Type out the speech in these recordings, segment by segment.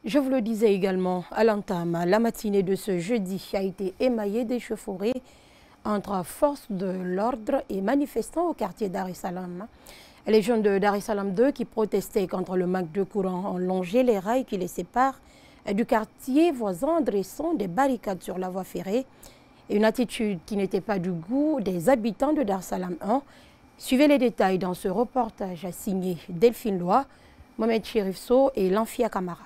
Je vous le disais également à l'entame, la matinée de ce jeudi a été émaillée d'échauffourées entre forces de l'ordre et manifestants au quartier Dar es Salaam. Les jeunes de Dar es Salaam 2 qui protestaient contre le manque de courant ont longé les rails qui les séparent du quartier voisin en dressant des barricades sur la voie ferrée. Une attitude qui n'était pas du goût des habitants de Dar es Salaam 1. Suivez les détails dans ce reportage signé Delphine Loy, Mohamed Chérif Sow et Lanfia Kamara.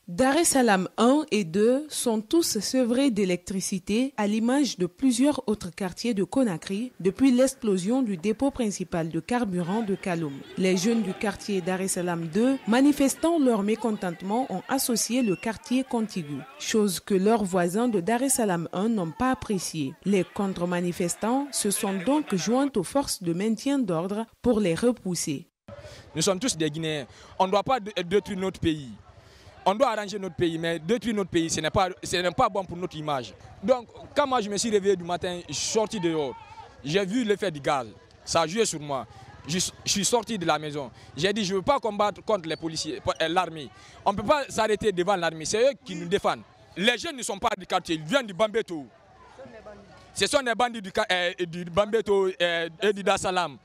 Dar es Salaam 1 et 2 sont tous sevrés d'électricité à l'image de plusieurs autres quartiers de Conakry depuis l'explosion du dépôt principal de carburant de Kaloum. Les jeunes du quartier Dar es Salaam 2, manifestant leur mécontentement, ont associé le quartier contigu, chose que leurs voisins de Dar es Salaam 1 n'ont pas appréciée. Les contre-manifestants se sont donc joints aux forces de maintien d'ordre pour les repousser. Nous sommes tous des Guinéens. On ne doit pas détruire notre pays. On doit arranger notre pays, mais détruire notre pays, ce n'est pas bon pour notre image. Donc, quand moi je me suis réveillé du matin, je suis sorti dehors. J'ai vu l'effet du gaz. Ça a joué sur moi. Je suis sorti de la maison. J'ai dit, je ne veux pas combattre contre les policiers, l'armée. On ne peut pas s'arrêter devant l'armée. C'est eux qui nous défendent. Les jeunes ne sont pas du quartier, ils viennent du Bambeto. Ce sont des bandits du Bambeto et du Dar es Salaam,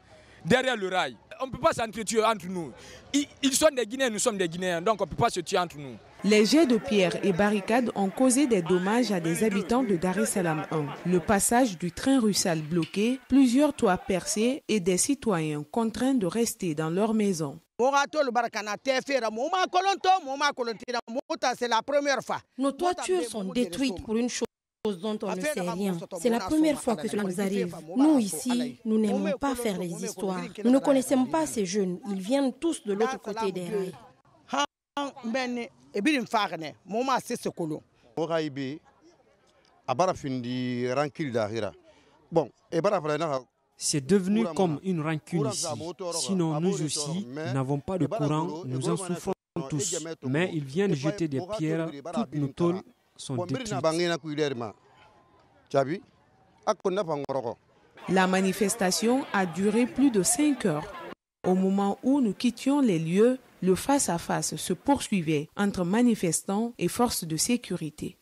derrière le rail. On ne peut pas s'entretuer entre nous. Ils sont des Guinéens, nous sommes des Guinéens, donc on ne peut pas se tuer entre nous. Les jets de pierre et barricades ont causé des dommages à des habitants de Dar es Salaam 1. Le passage du train Russell bloqué, plusieurs toits percés et des citoyens contraints de rester dans leur maison. C'est la première fois. Nos toitures sont détruites pour une chose dont on ne sait rien. C'est la première fois que cela nous arrive. Nous ici, nous n'aimons pas faire les histoires. Nous ne connaissons pas ces jeunes. Ils viennent tous de l'autre côté des rails. C'est devenu comme une rancune ici. Sinon, nous aussi, nous n'avons pas de courant, nous en souffrons tous. Mais ils viennent jeter des pierres, toutes nos tôles sont détruites. La manifestation a duré plus de 5 heures. Au moment où nous quittions les lieux, le face-à-face se poursuivait entre manifestants et forces de sécurité.